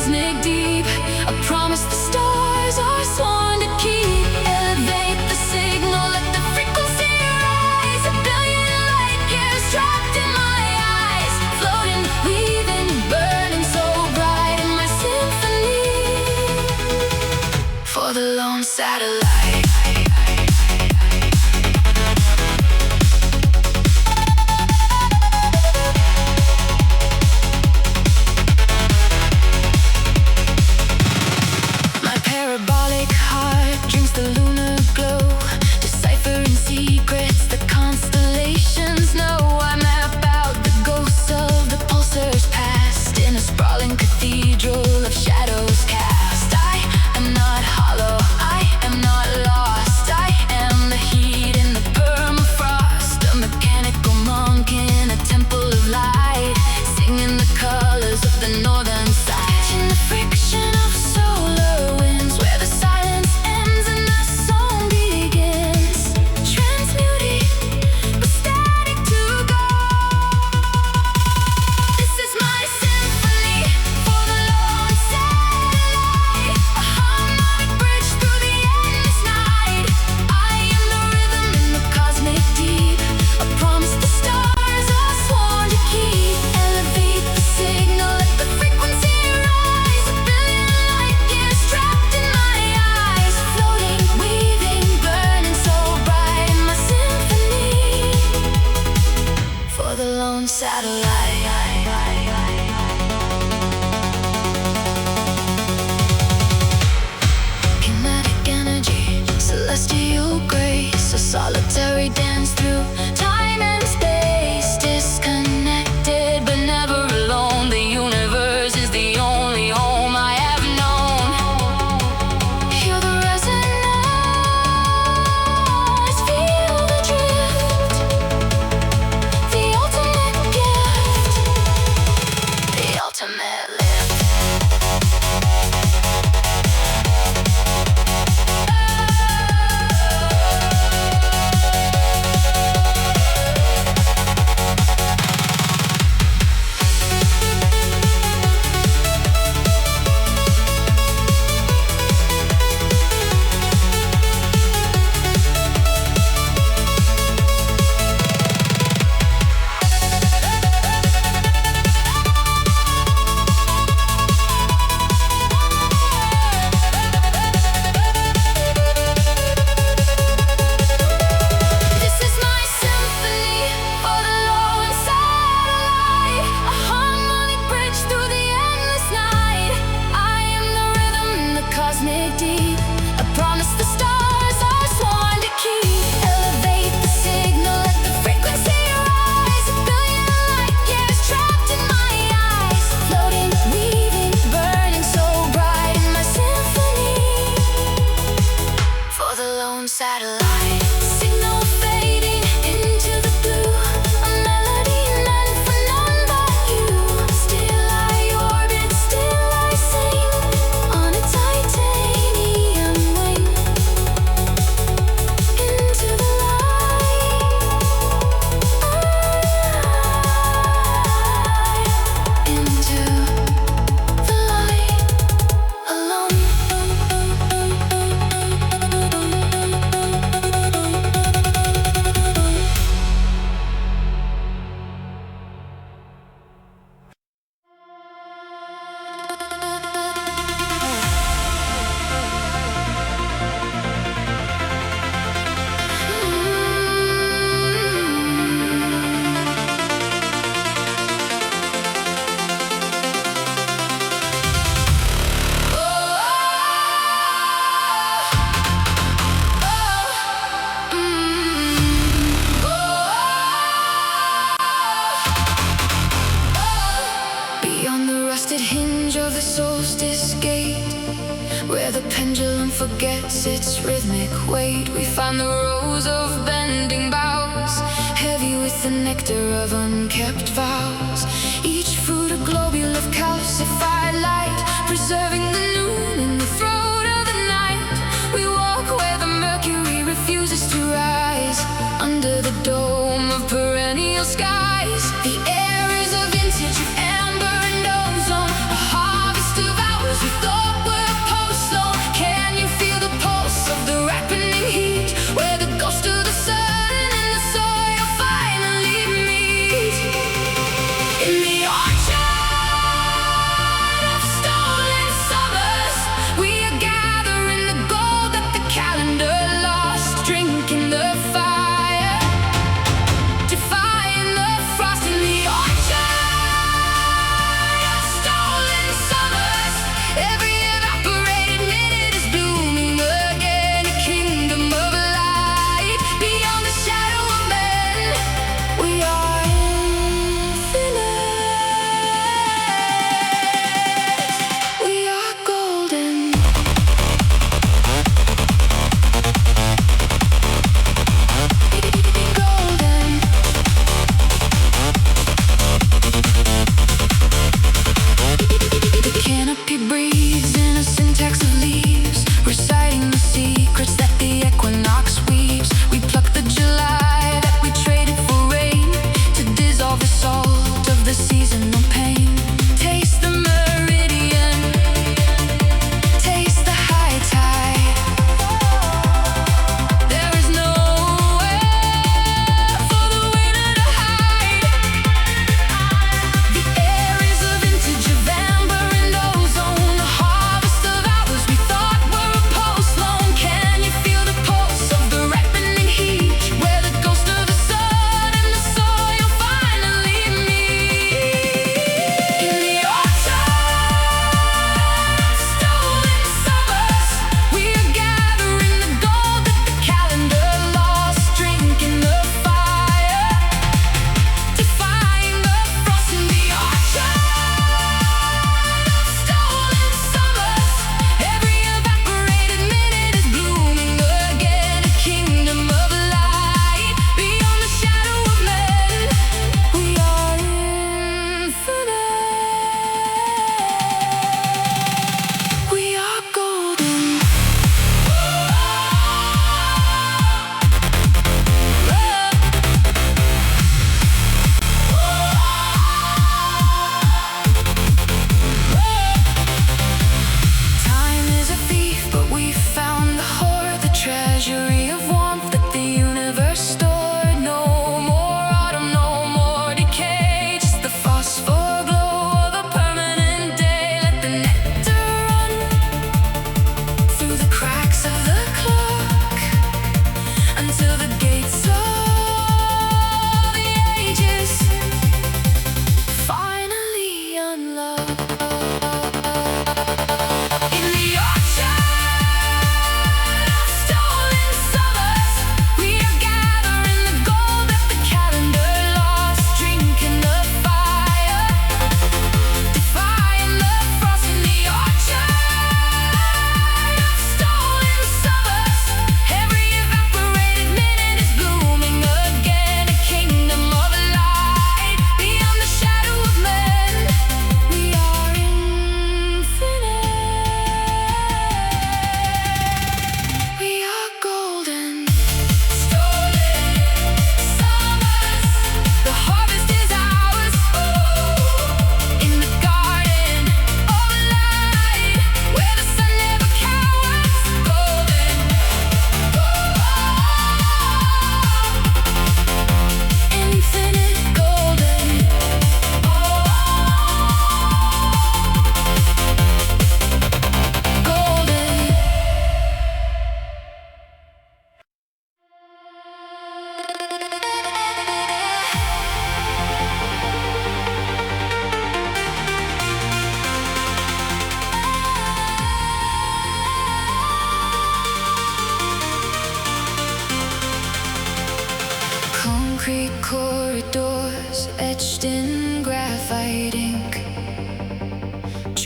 cosmic deep. A promise the stars are sworn to keep. Elevate the signal, let the frequency rise. A billion light years trapped in my eyes, floating, weaving, burning so bright in my symphony. For the lone satellite. Solitary dance through time and space, disconnected but never alone. The universe is the only home I have known. Hear the resonance, feel the drift. The ultimate gift, the ultimate lift. Forgets its rhythmic weight. We find the rows of bending boughs, heavy with the nectar of unkept vows. Each fruit a globule of calcified light, preserving the noon in the throat of the night. We walk where the mercury refuses to rise, under the dome of perennial skies. The air is a vintage of amber and ozone, a harvest of our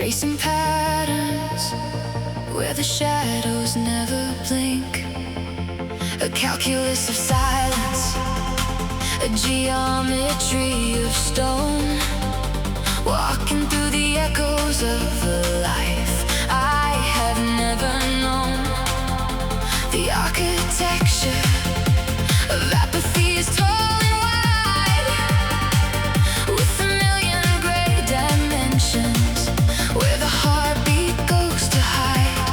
tracing patterns where the shadows never blink. A calculus of silence, a geometry of stone, walking through the echoes of a life I have never known. The architecture of apathy is tall and wide, with a million gray dimensions where the heartbeat goes to hide.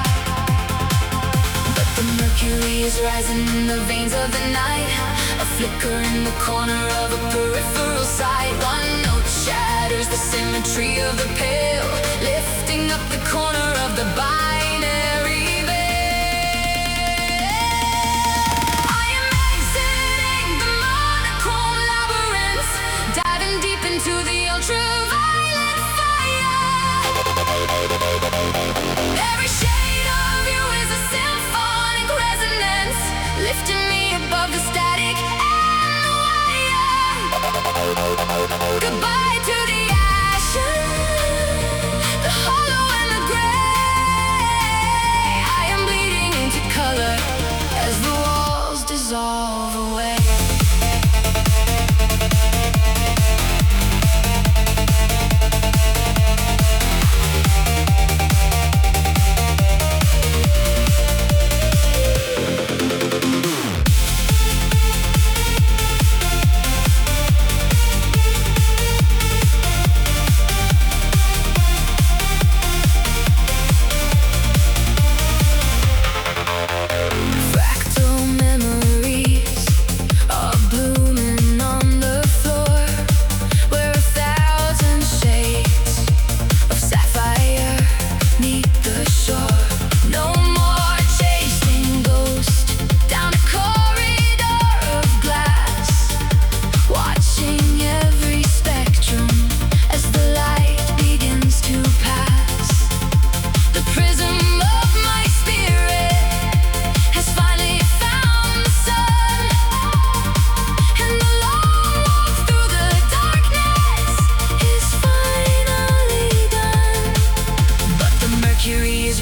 But the mercury is rising in the veins of the night, a flicker in the corner of a peripheral sight. One note shatters the symmetry of the pale, lifting up the corner of the binary veil. I am exiting the monochrome labyrinths, diving deep into the ultraviolet fire. Every shade of you is a symphonic resonance, lifting me above the static and the wire. Goodbye to the ashes, the hollow and the gray. I am bleeding into color as the walls dissolve away.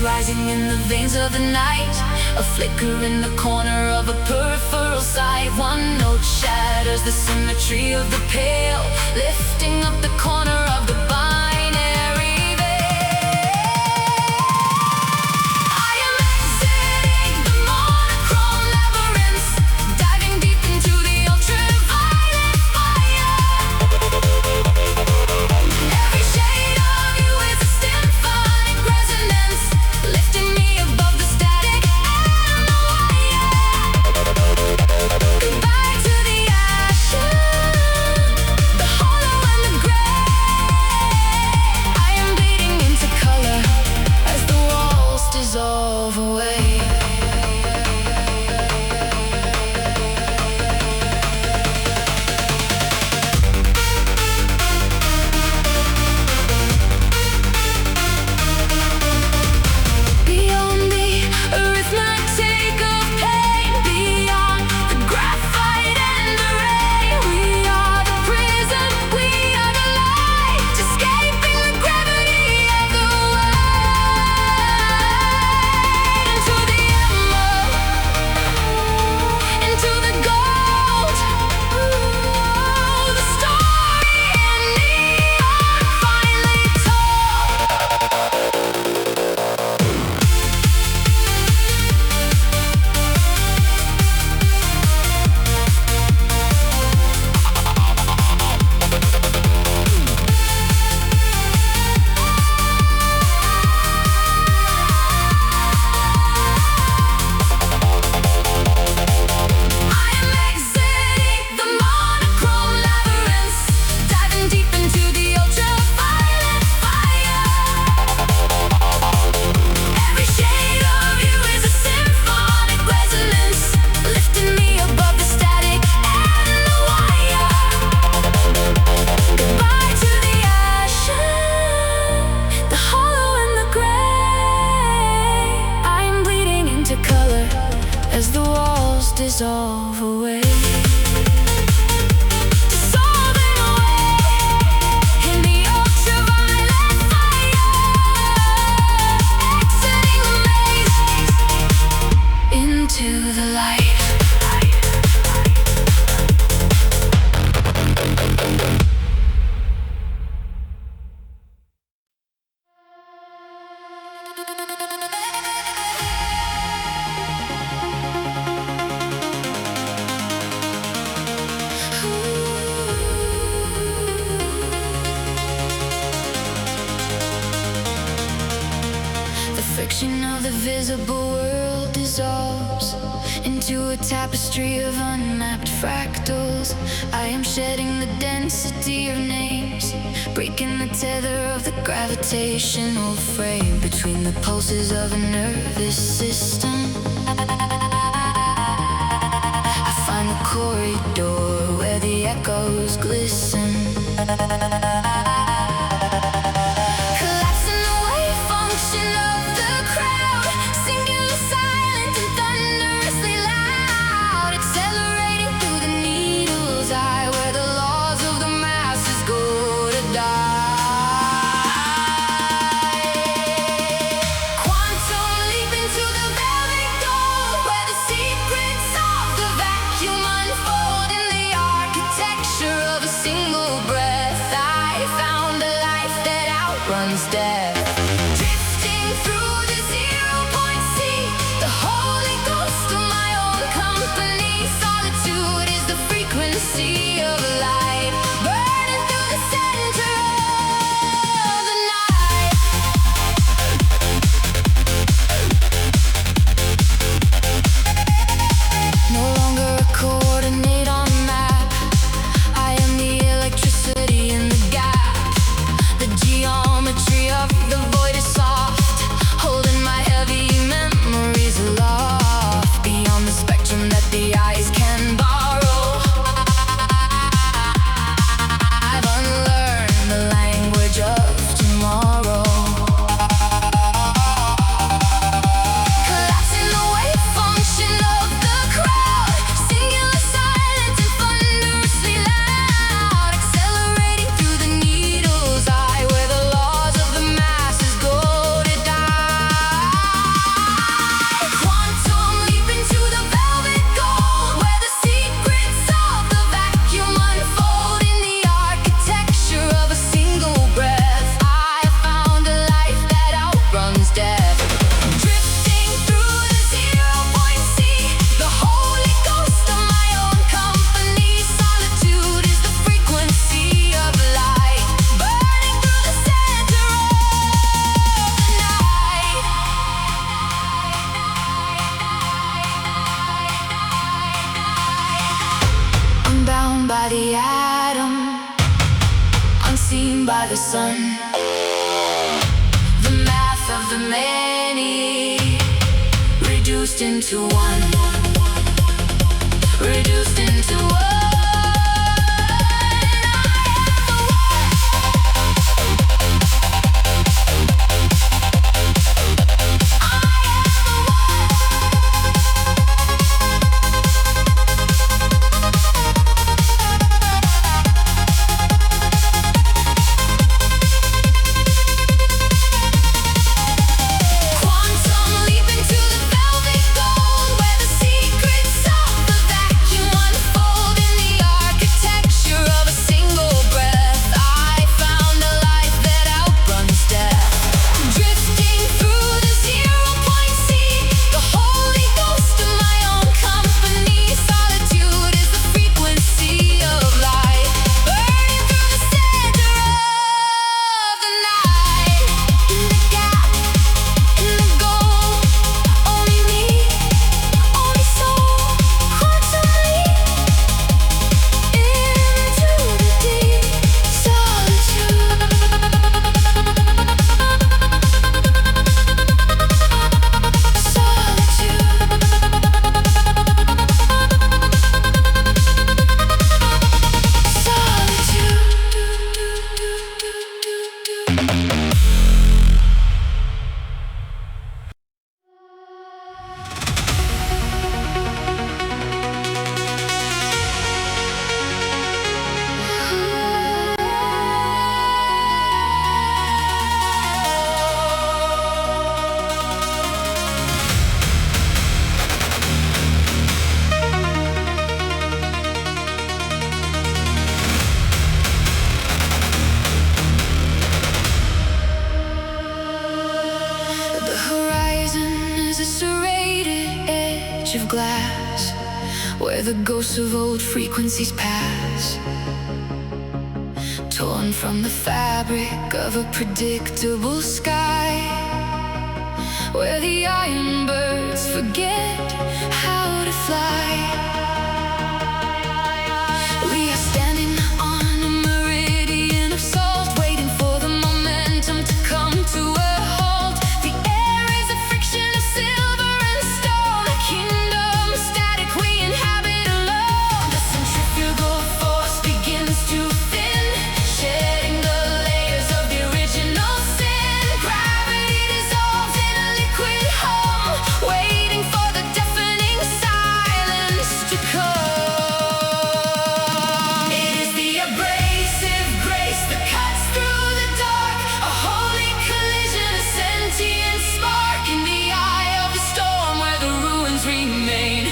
Rising in the veins of the night, a flicker in the corner of a peripheral sight. One note shatters the symmetry of the pale, lifting up the corner of the binary veil. I am exiting the monochrome labyrinths, diving deep into the ultraviolet fire. Every shade of you is a symphonic resonance, lifting me above the static and the wire. Goodbye to the ashes, visible world dissolves into a tapestry of unmapped fractals. I am shedding the density of names, breaking the tether of the gravitational frame between the pulses of a nervous system. I find the corridor where the echoes glisten. Collapsing the wave function of the crowd, singular, silent and thunderously loud, accelerating through the needle's eye where the laws of the masses go to die. Quantum leap into the velvet gold where the secrets of the vacuum unfold in the architecture of a single breath. I found a life that outruns death. Drifting through the 0 point sea, the Holy Ghost of my own company. Solitude is the frequency of light, burning through the center of the night. No longer a coordinate on a map. I am the electricity in the gap. The geometry of the void is soft, holding my heavy memories aloft beyond the spectrum that the eyes can borrow. I've unlearned the language of tomorrow. Collapsing the wave function of the crowd, singular, silent and thunderously loud, accelerating through the needle's eye where the laws of the masses go to die. Quantum leap into the velvet gold where the secrets of the vacuum unfold in the architecture of a single breath. I found a life that outruns death. Drifting through the 0 point sea, the Holy Ghost of my own company. Solitude is the frequency of light, burning through the center of the night. Unbound by the atom, unseen by the sun. The math of the many, reduced into one. Reduced into one. Quantum leap into the velvet gold where the secrets of the vacuum unfold in the architecture of a single breath. I found a life that outruns death. Drifting through the 0 point sea, the Holy Ghost of my own company. Solitude is the frequency of light, burning through the center of the night. In the gap, in the gold, only me, only soul. Quantum leap into the deep solitude. The horizon is a serrated edge of glass where the ghosts of old frequencies pass, torn from the fabric of a predictable sky. where the iron birds forget how to fly. We are standing on a meridian of salt, waiting for the momentum to come to a halt. The air is a friction of silver and stone, a kingdom static we inhabit alone. The centrifugal force begins to thin, shedding the layers of the original sin. Gravity dissolves in a liquid hum, waiting for the deafening silence to come. It is the abrasive grace that cuts through the dark, a holy collision, a sentient spark in the eye of the storm where the ruins remain.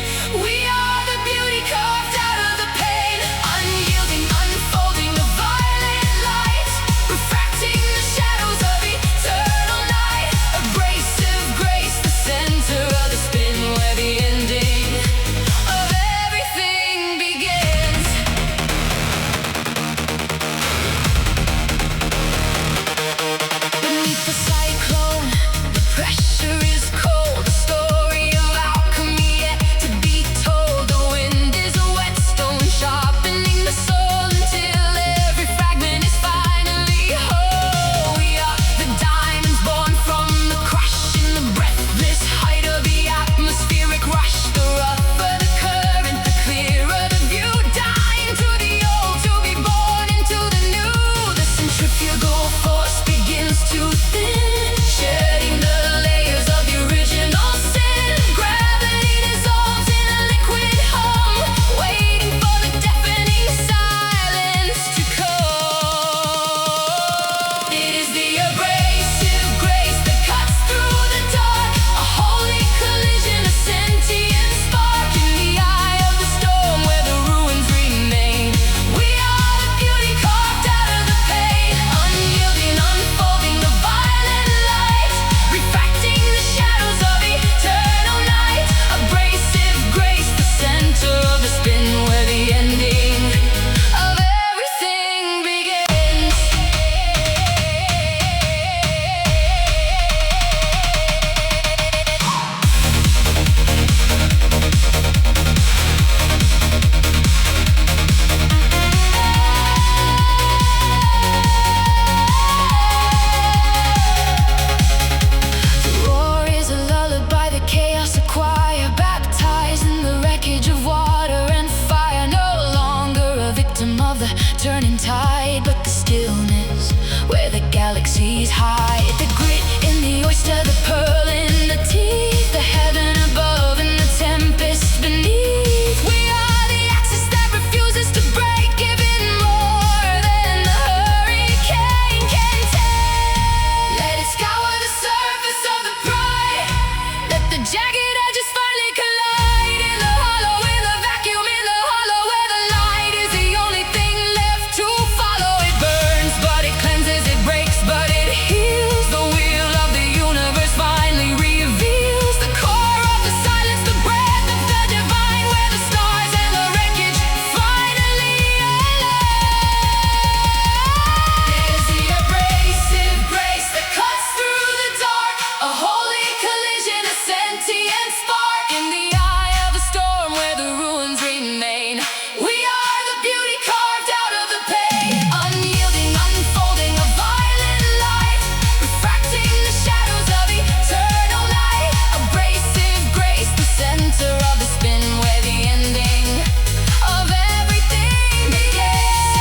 We are the beauty carved out of the pain, unyielding, unfolding the violent light, refracting the shadows of eternal night. Abrasive grace, the center of the spin where the ending of everything begins. Beneath the cyclone, the pressure is cold. The story of alchemy yet to be told. The wind is a whetstone, sharpening the soul until every fragment is finally whole. We are the diamonds born from the crush in the breathless height of the atmospheric rush. The rougher the current, the clearer the view. Dying to the old to be born into the new. The centrifugal force begins to thin, shedding the layers of the original sin. Gravity dissolves in a liquid hum, waiting for the deafening silence to come. It is the abrasive grace that cuts through the dark, a holy collision, a sentient spark in the eye of the storm where the ruins remain. We are the beauty carved out of the pain, unyielding, unfolding the violent light, refracting the shadows of eternal night. Abrasive grace, the center of the spin where the ending of everything begins. The roar is a lullaby, the chaos acquire, baptized in the wreckage of water and fire. No longer a victim of the turning tide, but the stillness where the galaxies hide. The grit in the oyster, the pearl in the teeth, the heaven above and the tempest beneath. We are the axis that refuses to break, giving more than the hurricane can take. Let it scour the surface of the pride, let the jagged edges finally collide. In the hollow, in the vacuum, in the hollow where the light is the only thing left to follow. It burns, but it cleanses, it breaks, but it heals. The wheel of the universe finally reveals the core of the silence, the breath of the divine, where the stars and the wreckage finally align. It is the abrasive grace that cuts through the dark, a holy collision, a sentient spark in the eye of the storm where the ruins remain. We are the beauty carved out of the pain, unyielding, unfolding a violent light, refracting the shadows of eternal night. Abrasive grace, the center of the spin where the ending of everything begins.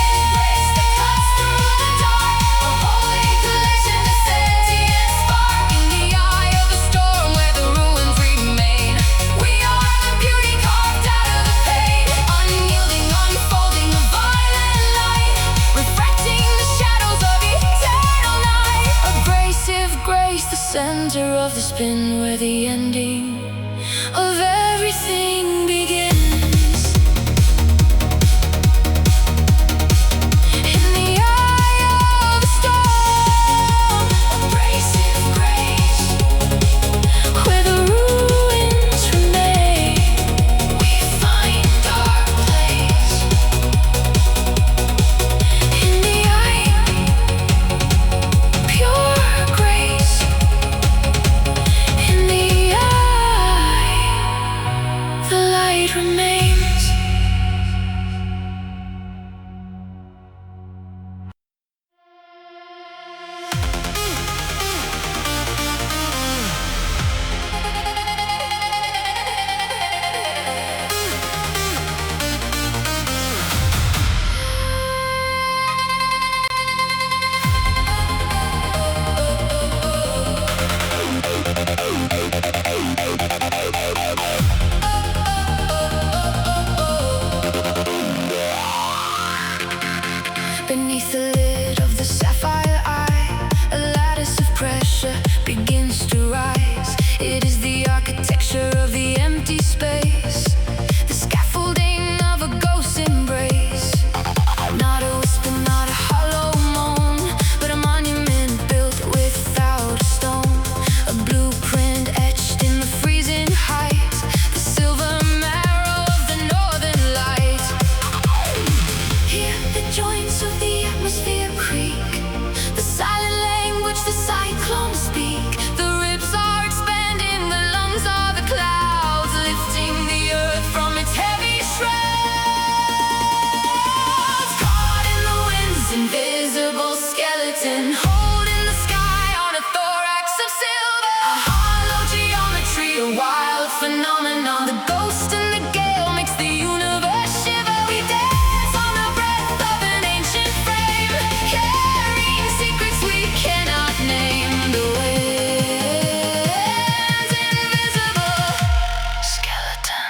That cuts through the dark, a holy collision, a sentient spark in the eye of the storm where the ruins remain. We are the beauty carved out of the pain, unyielding, unfolding a violent light, refracting the shadows of eternal night. Abrasive grace, the center of the spin where the ending of everything begins. In the eye of the storm, abrasive grace, where the ruins remain. We find our place. In the eye, pure grace. In Beneath the lid of the sapphire eye, a lattice of pressure begins to rise. It is the architecture of the empty space, the scaffolding of a ghost's embrace. Not a whisper, not a hollow moan, but a monument built without a stone. A blueprint etched in the freezing heights, the silver marrow of the northern light. Here the joints of the atmosphere creak, the silent language the cyclones speak. The ribs are expanding, the lungs are the clouds, lifting the earth from its heavy shrouds. Caught in the wind's invisible skeleton, holding the sky on a thorax of silver. A hollow geometry, a wild phenomenon. The ghost in the gale makes the universe shiver. We dance on the breath of an ancient frame, carrying secrets we cannot name. The wind's invisible skeleton.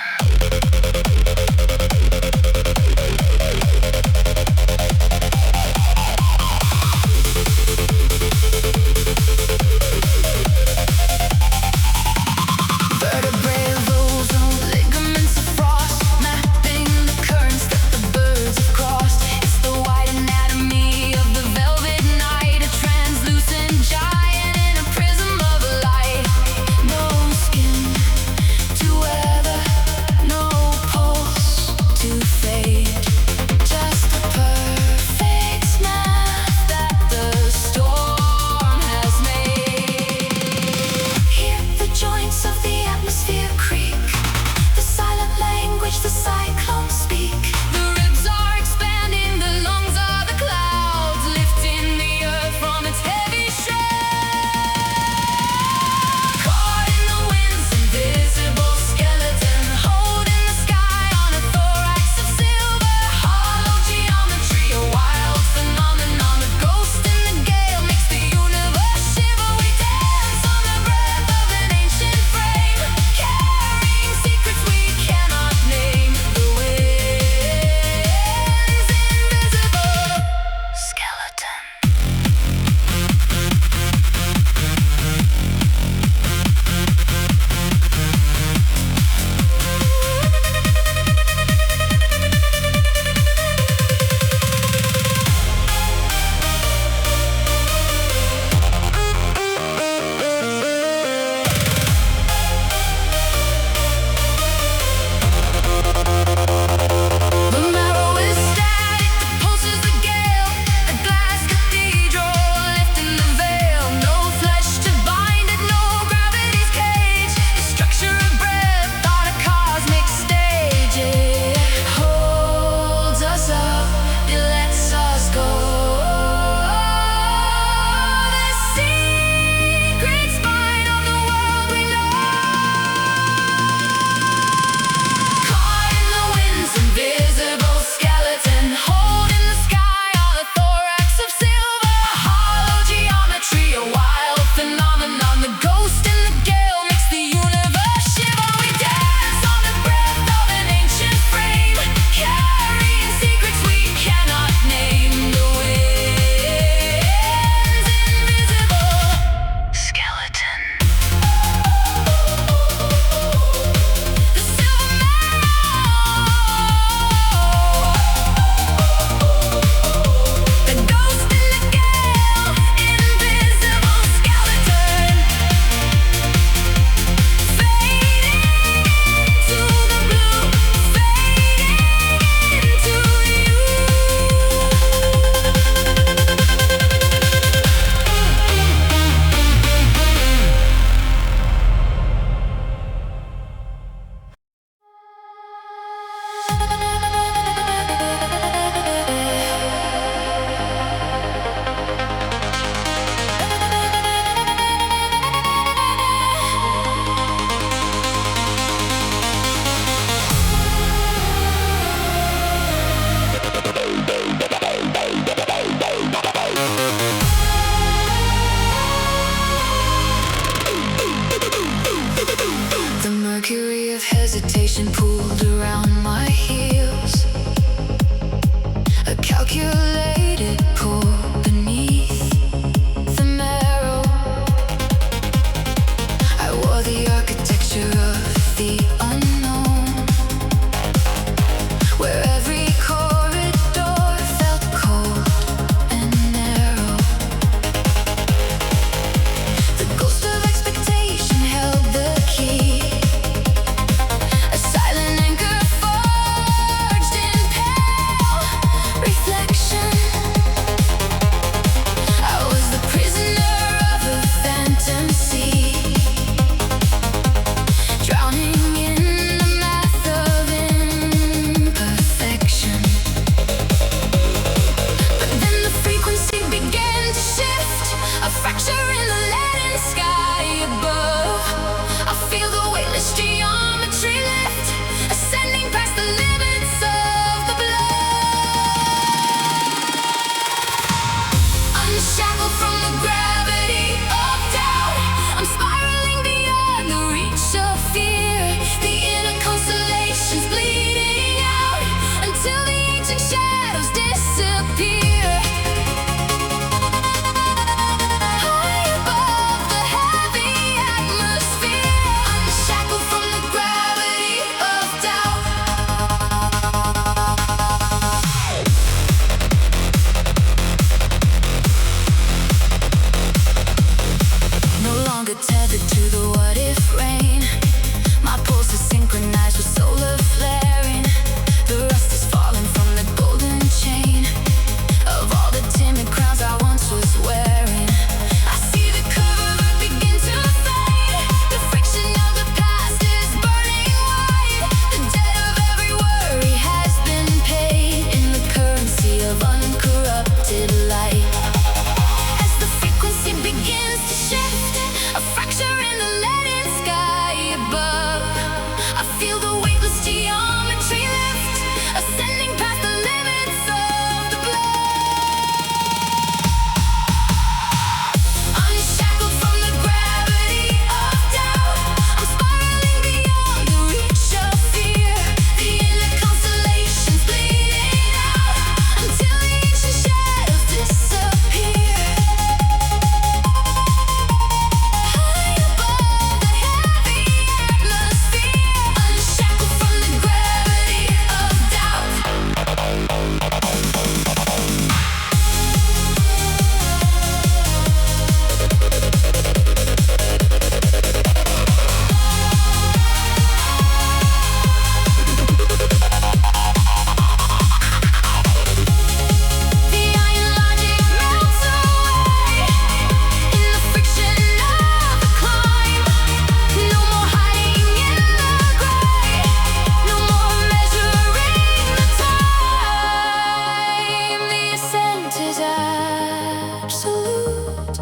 absolute.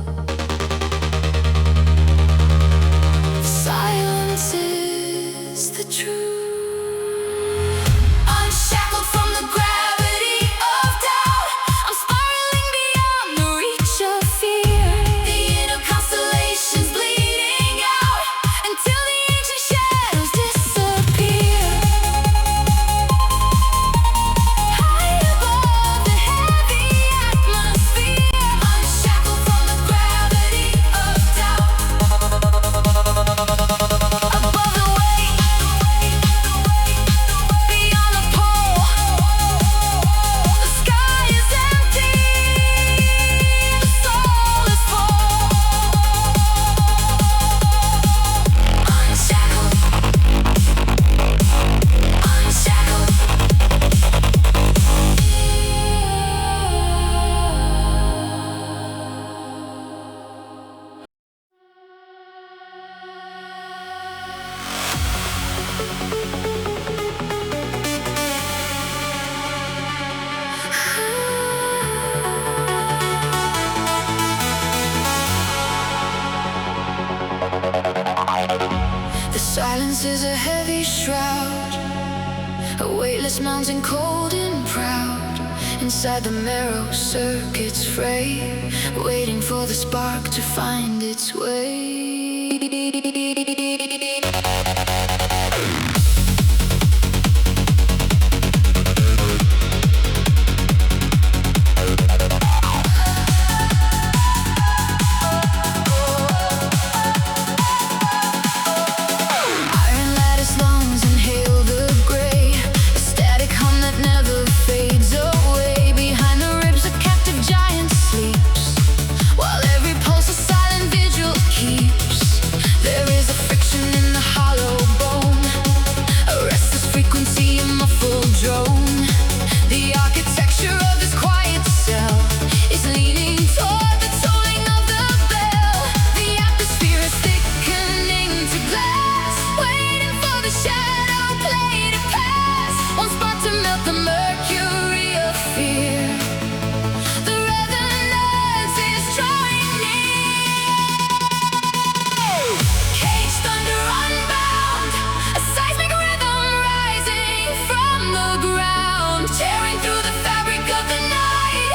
Silence is the truth. Unshackled from the gravity of doubt, I'm spiraling beyond the reach of fear. The inner constellations bleeding out until the ancient shadows disappear. High above the heavy atmosphere, unshackled from the gravity of doubt. Above the weight, beyond the pole, the sky is empty, the soul is full. Unshackled, unshackled. The silence is a heavy shroud, a weightless mountain cold and proud. Inside the marrow circuits fray, waiting for the spark to find its way. Iron lattice lungs inhale the gray, a static hum that never fades away. Behind the ribs a captive giant sleeps, while every pulse a silent vigil keeps. There is a friction in the hollow bone, a restless frequency, a muffled drone. The architecture of this quiet cell is leaning toward the tolling of the bell. The atmosphere is thickening to glass, waiting for the shadow play to pass. One spark to melt the mercury of fear. The resonance is drawing near. Caged under unbound, a seismic rhythm rising from the ground, tearing through the fabric of the night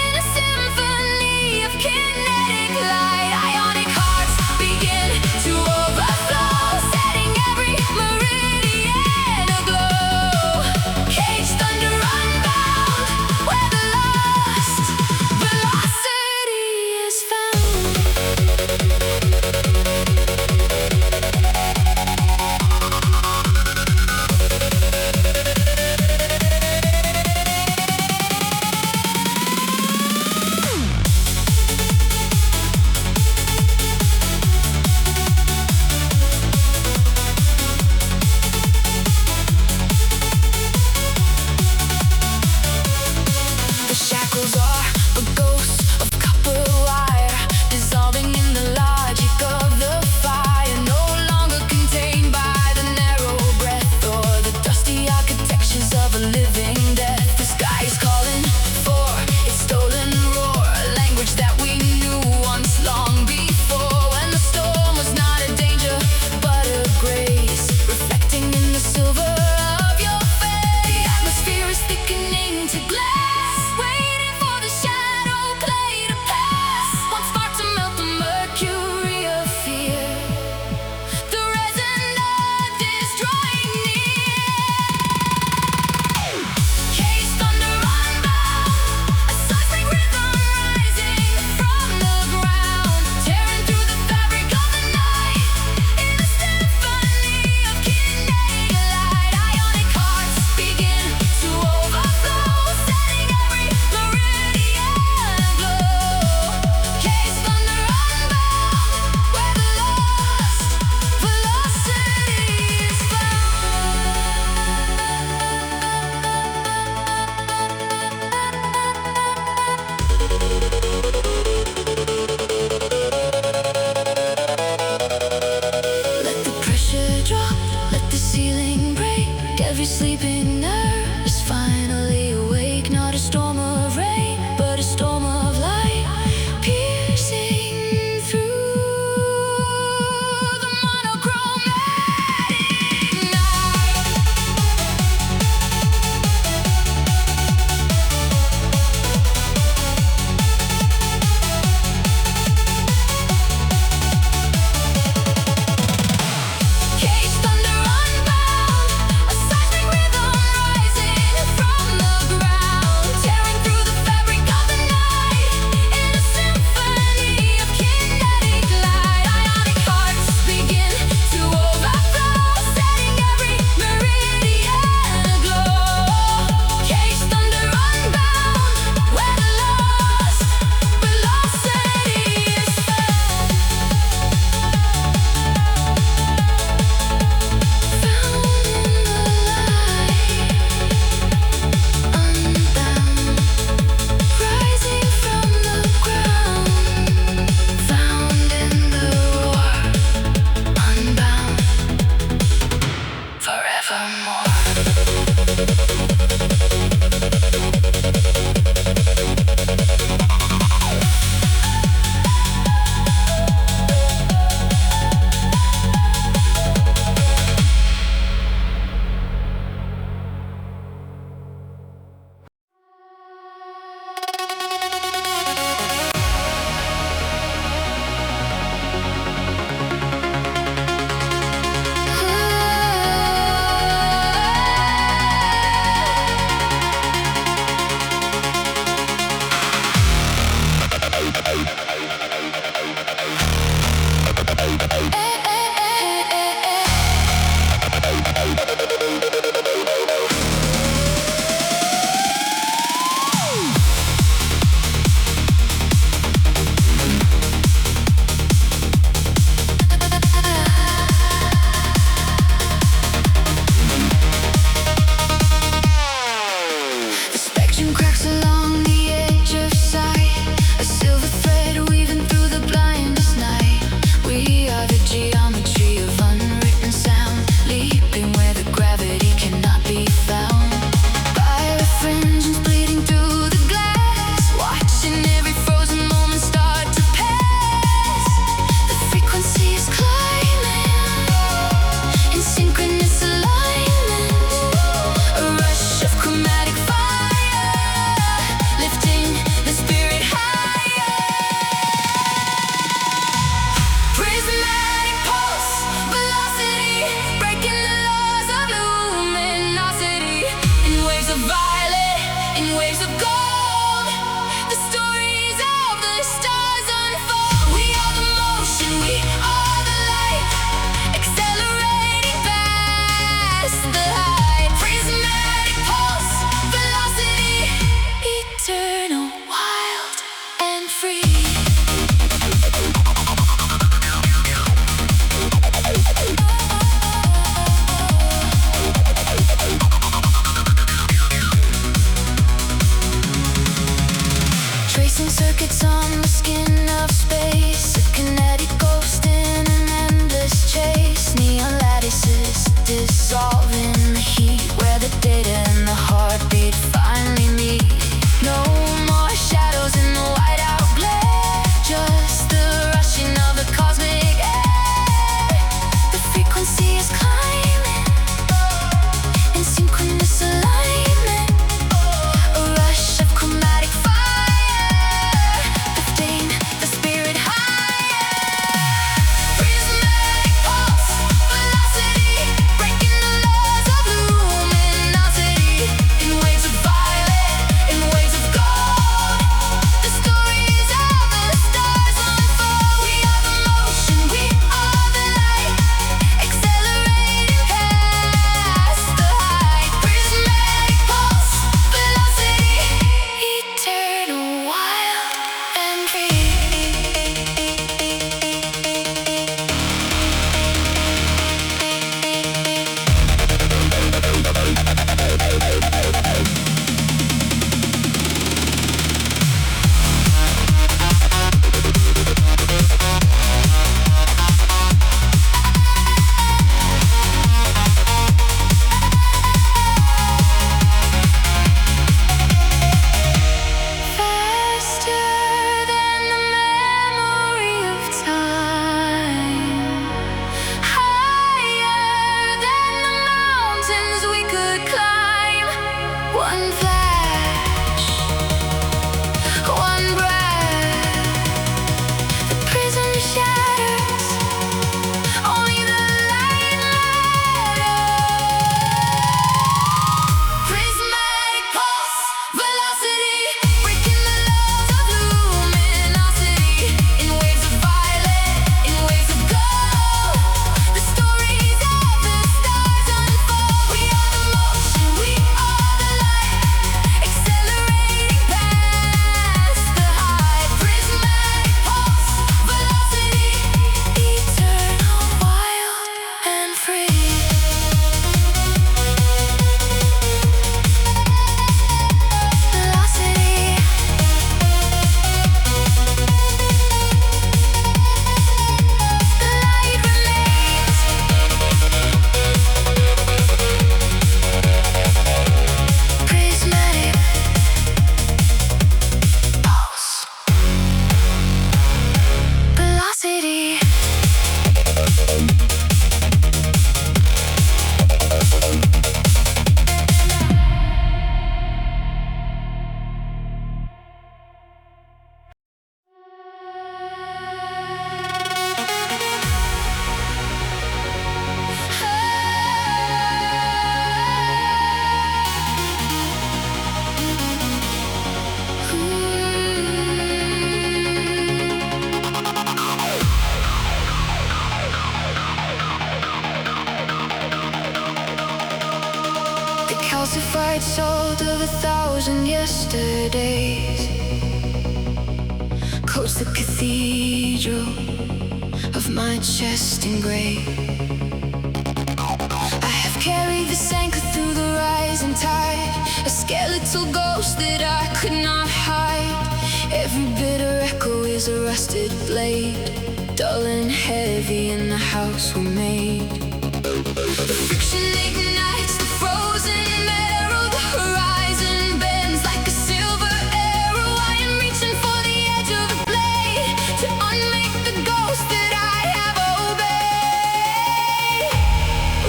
in a symphony of kinetic light. Ionic hearts begin to overflow, setting every meridian aglow. Caged under unbound, where the lost velocity is found. The shackles are but ghosts of copper wire, dissolving in the logic of the fire. No longer contained by the narrow breath or the dusty architectures of a living death. The sky is calling for its stolen roar, a language that we knew once long before, when the storm was not a danger but a grace, reflecting in the silver of your face. The atmosphere is thickening to glass, waiting for the shadow play to pass. One spark to melt the mercury of fear. The resonance is drawing near. Caged under unbound, a seismic rhythm rising from the ground, tearing through the fabric of the night in a symphony of kinetic light. Ionic hearts begin to overflow, setting every meridian aglow. Caged under unbound, where the lost velocity is Let the pressure drop, let the ceiling break. Every sleeping nerve is finally awake. Not a storm of rain, but a storm of light. and free. Tracing circuits on the skin of space, a kinetic ghost in an endless chase. Neon lattices dissolve in the heat, where the data and the heartbeat finally meet. No more shadows in the whiteout glare, just the rushing of the cosmic air. The frequency is climbing in synchronous alignment, a rush of chromatic fire, lifting the spirit higher. Prismatic pulse, velocity, breaking the laws of luminosity. In waves of violet, in waves of gold, the stories of the stars unfold. We are the motion, we are the light, accelerating past the height. Prismatic pulse, velocity, eternal, wild and free. Faster than the memory of time, higher than the mountains we could climb. One flash, one breath, the prism shatters, only the light matters. Prismatic pulse, velocity, breaking the laws of luminosity. In waves of violet, in waves of gold, the stories of the stars unfold. We are the motion, we are the light, accelerating past the height. Prismatic pulse, velocity, eternal, wild and free. Velocity, the light remains. Prismatic pulse, velocity. The calcified salt of 1,000 yesterdays coats the cathedral of my chest in gray. I have carried this anchor through the rising tide, a skeletal ghost that I could not hide. Every bitter echo is a rusted blade, dull and heavy in the house we made. The friction ignites the frozen marrow, the horizon bends like a silver arrow. I am reaching for the edge of the blade to unmake the ghost that I have obeyed.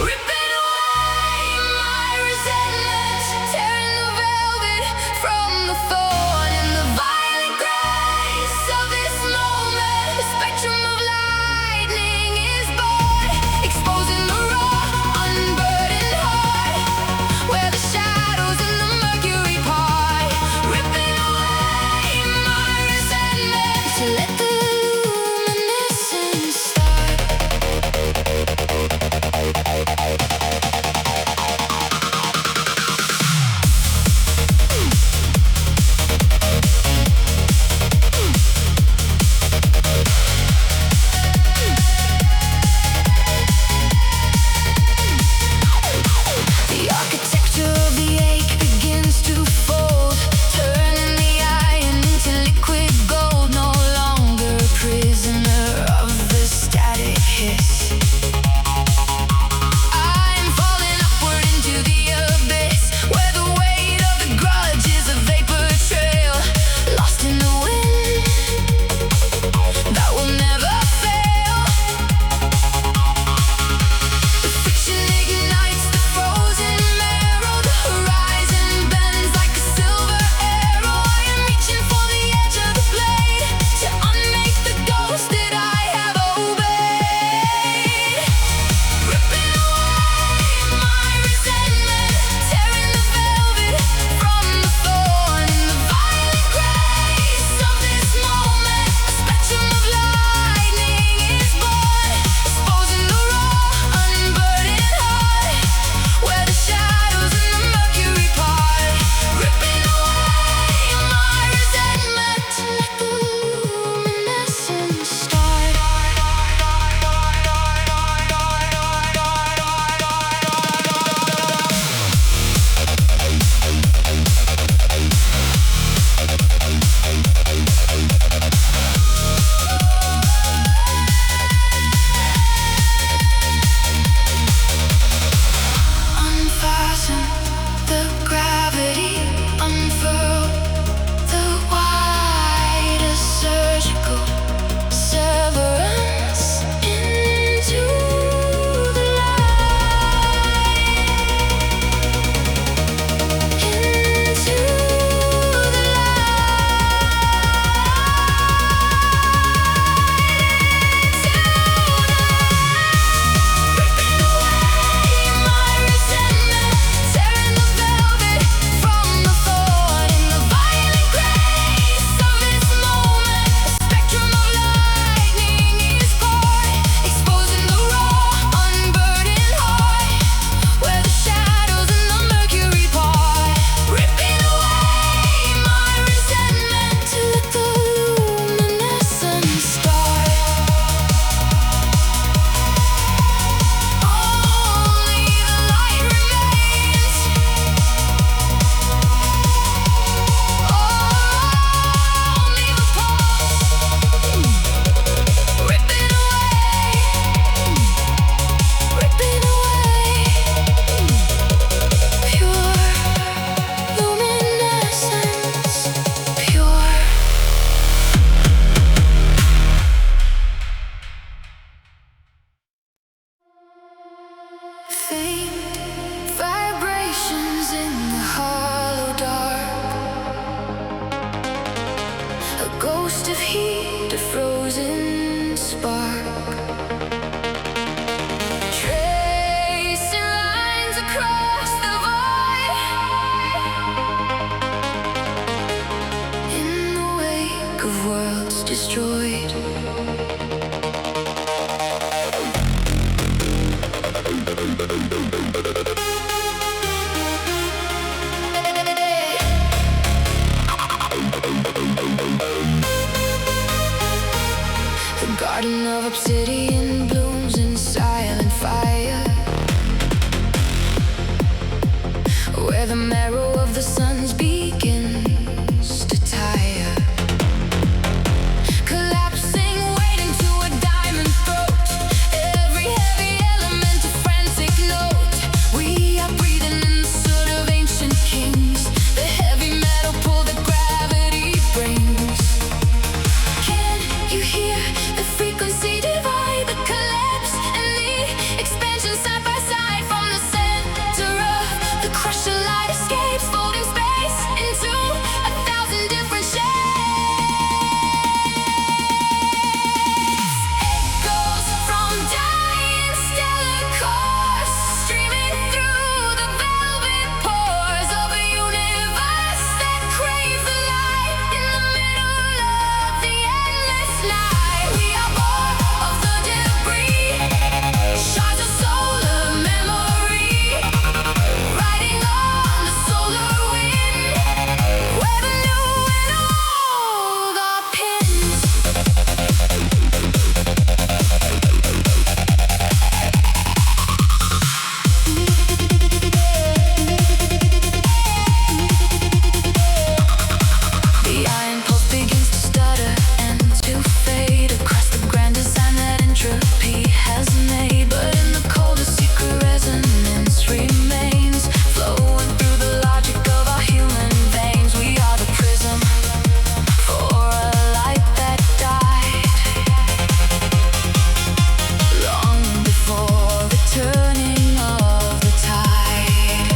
Ripping away my resentment, tearing the velvet from the thorn, and the violent grace of this moment. The spectrum of lightning is born, exposing the raw, unburdened a frozen spark. Tracing lines across the void. In the wake of worlds destroyed. The garden of obsidian blooms in silent fire, where the marrow of the suns begins to tire. Collapsing, waiting to a diamond throat. Every heavy element a frantic note. We are breathing in the soot of ancient kings. The heavy metal pull that gravity brings. Can you hear the frequency divide, the collapse and the expansion side by side? From the center of the crush, the light escapes, folding space into 1,000 different shapes. Echoes from dying stellar cores, streaming through the velvet pores of a universe that craves the light in the middle of the endless night. We are born of the debris, shards of solar memory, riding on the solar wind, where the new and old are pinned. The iron pulse begins to stutter and to fade across the grand design that entropy has made. But in the coldest secret resonance remains, flowing through the logic of our human veins. We are the prism for a light that died long before the turning of the tide.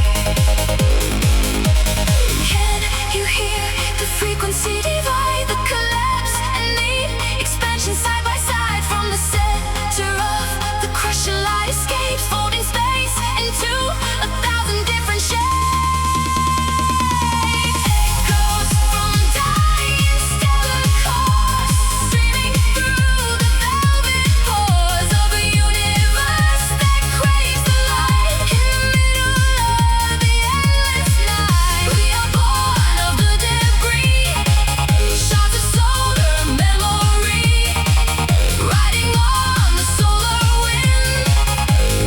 Can you hear the frequency divide, the collapse and the expansion side by side? From the center of the crush, the light escapes, folding space into 1,000 different shapes. Echoes from dying stellar cores, streaming through the velvet pores of a universe that craves the light in the middle of the endless night. We are born of the debris, shards of solar memory, riding on the solar wind,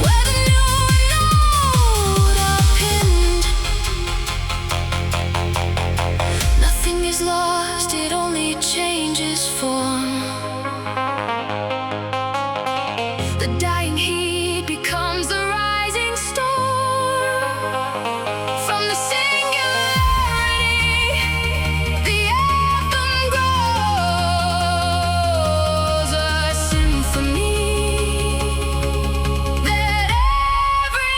where the new and old are pinned. Nothing is lost, it only changes form. The dying heat becomes the rising storm. From the singularity, the anthem grows, a symphony that every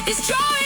is drawing